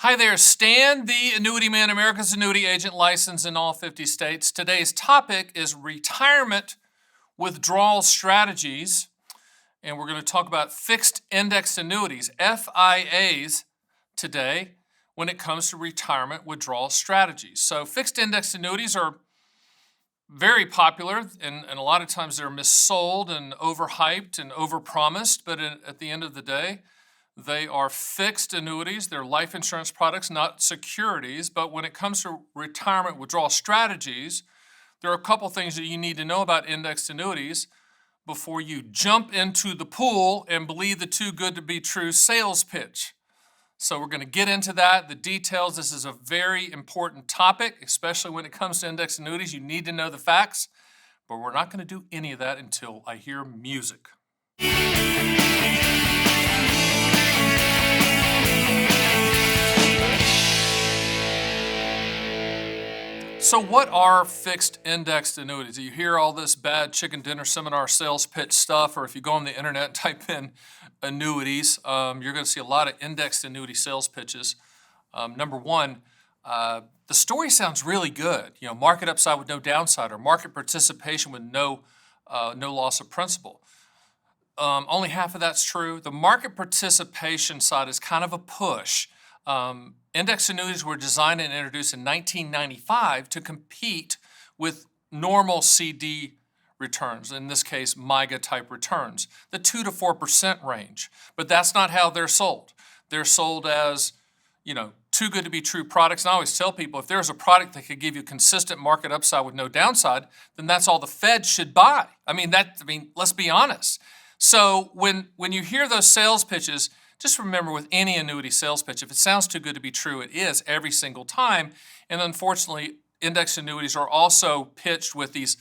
Hi there, Stan, the Annuity Man, America's annuity agent licensed in all 50 states. Today's topic is retirement withdrawal strategies, and we're going to talk about fixed index annuities, FIAs, today when it comes to retirement withdrawal strategies. So fixed index annuities are very popular, and a lot of times they're missold and overhyped and overpromised, but at the end of the day, they are fixed annuities. They're life insurance products, not securities. But when it comes to retirement withdrawal strategies, there are a couple things that you need to know about indexed annuities before you jump into the pool and believe the too good to be true sales pitch. So we're going to get into that, the details. This is a very important topic, especially when it comes to indexed annuities. You need to know the facts, but we're not going to do any of that until I hear music. So what are fixed indexed annuities? You hear all this bad chicken dinner seminar sales pitch stuff, or if you go on the internet and type in annuities, you're going to see a lot of indexed annuity sales pitches. Number one, the story sounds really good. You know, market upside with no downside, or market participation with no loss of principal. Only half of that's true. The market participation side is kind of a push. Index annuities were designed and introduced in 1995 to compete with normal CD returns, in this case, MYGA type returns, the 2 to 4% range. But that's not how they're sold. They're sold as, too good to be true products. And I always tell people, if there's a product that could give you consistent market upside with no downside, then that's all the Fed should buy. Let's be honest. So when you hear those sales pitches, just remember, with any annuity sales pitch, if it sounds too good to be true, it is every single time. And unfortunately, index annuities are also pitched with these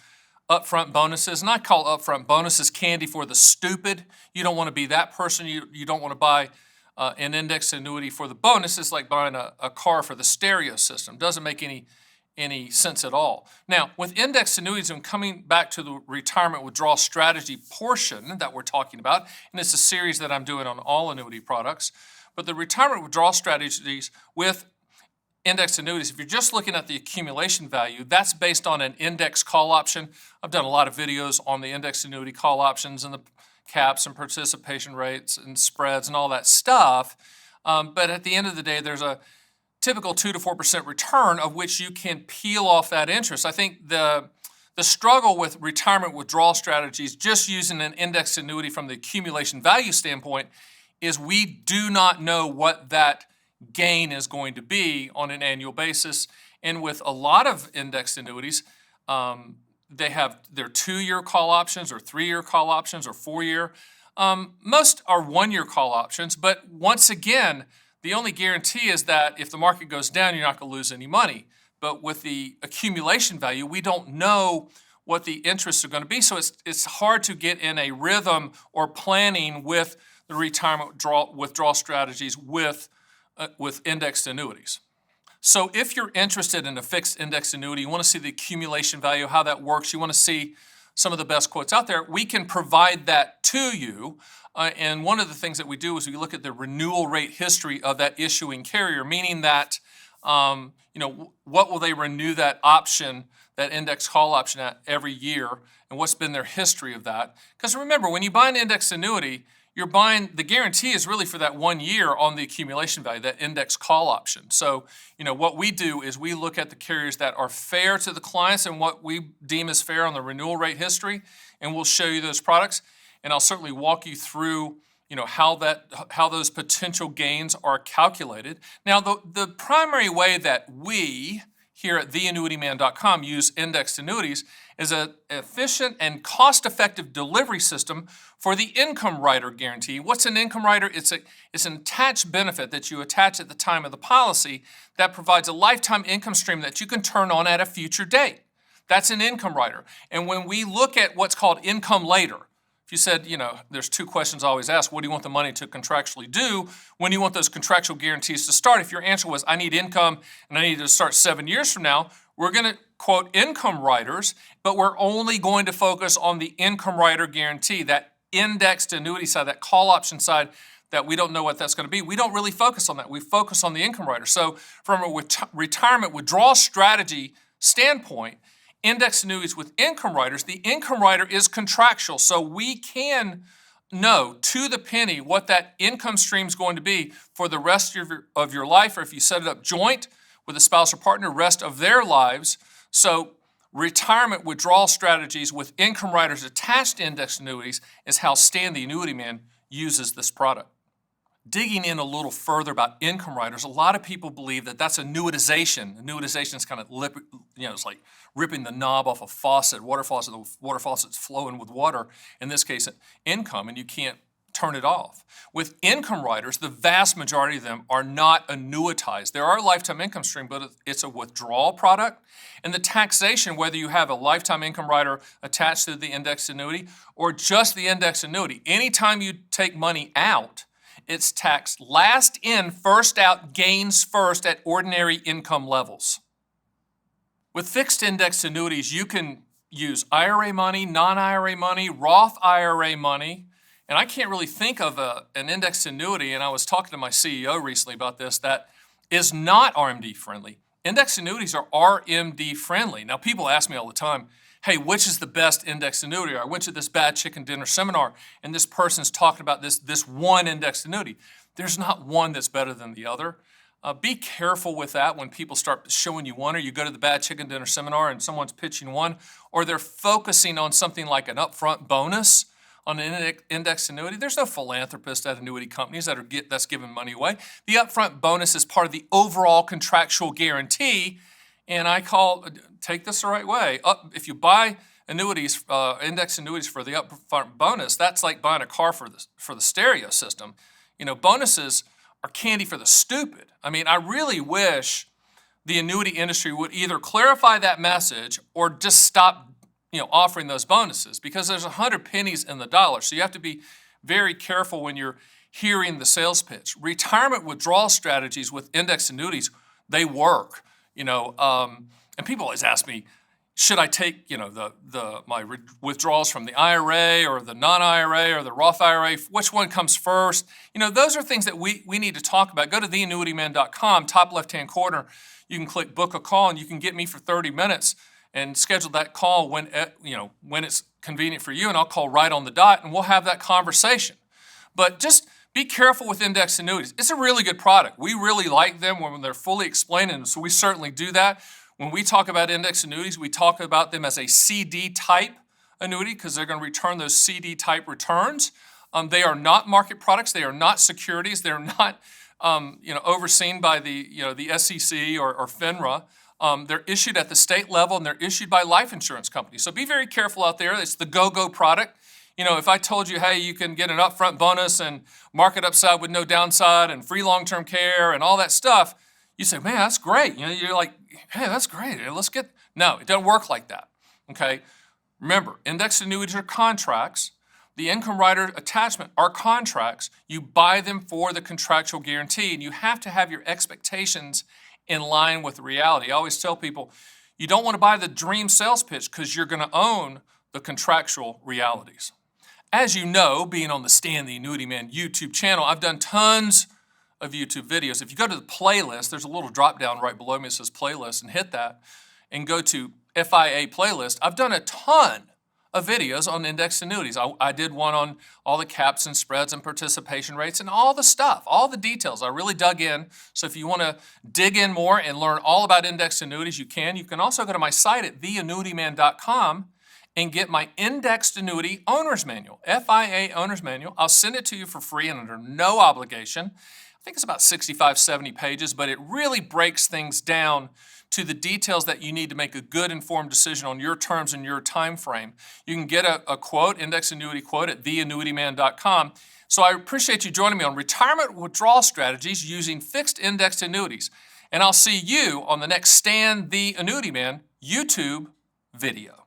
upfront bonuses. And I call upfront bonuses candy for the stupid. You don't want to be that person. You don't want to buy an index annuity for the bonus. It's like buying a car for the stereo system. Doesn't make any sense at all. Now, with index annuities, and coming back to the retirement withdrawal strategy portion that we're talking about, and it's a series that I'm doing on all annuity products, but the retirement withdrawal strategies with index annuities, if you're just looking at the accumulation value, that's based on an index call option. I've done a lot of videos on the index annuity call options and the caps and participation rates and spreads and all that stuff. But at the end of the day, there's a typical 2 to 4% return of which you can peel off that interest. I think the struggle with retirement withdrawal strategies, just using an index annuity from the accumulation value standpoint, is we do not know what that gain is going to be on an annual basis. And with a lot of indexed annuities, they have their 2-year call options or 3-year call options or 4-year. Most are 1-year call options, but once again, the only guarantee is that if the market goes down, you're not going to lose any money. But with the accumulation value, we don't know what the interests are going to be. So it's hard to get in a rhythm or planning with the retirement withdrawal strategies with indexed annuities. So if you're interested in a fixed index annuity, you want to see the accumulation value, how that works, you want to see some of the best quotes out there, we can provide that to you. And one of the things that we do is we look at the renewal rate history of that issuing carrier, meaning that, what will they renew that option, that index call option at every year, and what's been their history of that. Because remember, when you buy an index annuity, you're buying, the guarantee is really for that 1 year on the accumulation value, that index call option. So, what we do is we look at the carriers that are fair to the clients and what we deem as fair on the renewal rate history, and we'll show you those products. And I'll certainly walk you through, how those potential gains are calculated. Now, the primary way that we here at theannuityman.com use indexed annuities is an efficient and cost-effective delivery system for the income rider guarantee. What's an income rider? It's an attached benefit that you attach at the time of the policy that provides a lifetime income stream that you can turn on at a future date. That's an income rider. And when we look at what's called income later, if you said, there's 2 questions I always ask. What do you want the money to contractually do? When do you want those contractual guarantees to start? If your answer was, I need income and I need to start 7 years from now, we're going to quote income riders, but we're only going to focus on the income rider guarantee, that indexed annuity side, that call option side that we don't know what that's going to be, we don't really focus on that. We focus on the income rider. So from a retirement withdrawal strategy standpoint, index annuities with income riders, the income rider is contractual. So we can know to the penny what that income stream is going to be for the rest of your life, or if you set it up joint with a spouse or partner, rest of their lives. So retirement withdrawal strategies with income riders attached to index annuities is how Stan the Annuity Man uses this product. Digging in a little further about income riders, a lot of people believe that that's annuitization. Annuitization is kind of, it's like ripping the knob off a faucet, water faucet, the water faucet's flowing with water, in this case, income, and you can't turn it off. With income riders, the vast majority of them are not annuitized. There are a lifetime income stream, but it's a withdrawal product. And the taxation, whether you have a lifetime income rider attached to the index annuity or just the index annuity, anytime you take money out, it's taxed last in, first out, gains first at ordinary income levels. With fixed index annuities, you can use IRA money, non-IRA money, Roth IRA money, and I can't really think of an index annuity, and I was talking to my CEO recently about this, that is not RMD friendly. Index annuities are RMD friendly. Now, people ask me all the time, hey, which is the best index annuity? I went to this bad chicken dinner seminar, and this person's talking about this one index annuity. There's not one that's better than the other. Be careful with that when people start showing you one, or you go to the bad chicken dinner seminar and someone's pitching one, or they're focusing on something like an upfront bonus on an index annuity. There's no philanthropist at annuity companies that's giving money away. The upfront bonus is part of the overall contractual guarantee, and take this the right way. If you buy annuities, index annuities for the upfront bonus, that's like buying a car for the stereo system. Bonuses are candy for the stupid. I mean, I really wish the annuity industry would either clarify that message or just stop, offering those bonuses, because there's 100 pennies in the dollar. So you have to be very careful when you're hearing the sales pitch. Retirement withdrawal strategies with index annuities, they work. And people always ask me, should I take, my withdrawals from the IRA or the non-IRA or the Roth IRA? Which one comes first? Those are things that we need to talk about. Go to theannuityman.com, top left-hand corner. You can click book a call, and you can get me for 30 minutes and schedule that call when it's convenient for you, and I'll call right on the dot, and we'll have that conversation. But just be careful with index annuities. It's a really good product. We really like them when they're fully explained, and so we certainly do that. When we talk about index annuities, we talk about them as a CD-type annuity because they're going to return those CD-type returns. They are not market products. They are not securities. They're not overseen by the SEC or FINRA. They're issued at the state level, and they're issued by life insurance companies. So be very careful out there. It's the go-go product. If I told you, hey, you can get an upfront bonus and market upside with no downside and free long-term care and all that stuff, you say, man, that's great. You're like, hey, that's great. No, it doesn't work like that, okay? Remember, index annuities are contracts. The income rider attachment are contracts. You buy them for the contractual guarantee, and you have to have your expectations in line with reality. I always tell people, you don't want to buy the dream sales pitch because you're going to own the contractual realities. As you know, being on the Stan the Annuity Man YouTube channel, I've done tons of YouTube videos. If you go to the playlist, there's a little drop down right below me that says playlist, and hit that and go to FIA playlist. I've done a ton of videos on index annuities. I did one on all the caps and spreads and participation rates and all the stuff, all the details. I really dug in. So if you want to dig in more and learn all about index annuities, you can. You can also go to my site at theannuityman.com and get my indexed annuity owner's manual, FIA owner's manual. I'll send it to you for free and under no obligation. I think it's about 65, 70 pages, but it really breaks things down to the details that you need to make a good informed decision on your terms and your time frame. You can get a quote, index annuity quote, at theannuityman.com. So I appreciate you joining me on retirement withdrawal strategies using fixed indexed annuities. And I'll see you on the next Stan the Annuity Man YouTube video.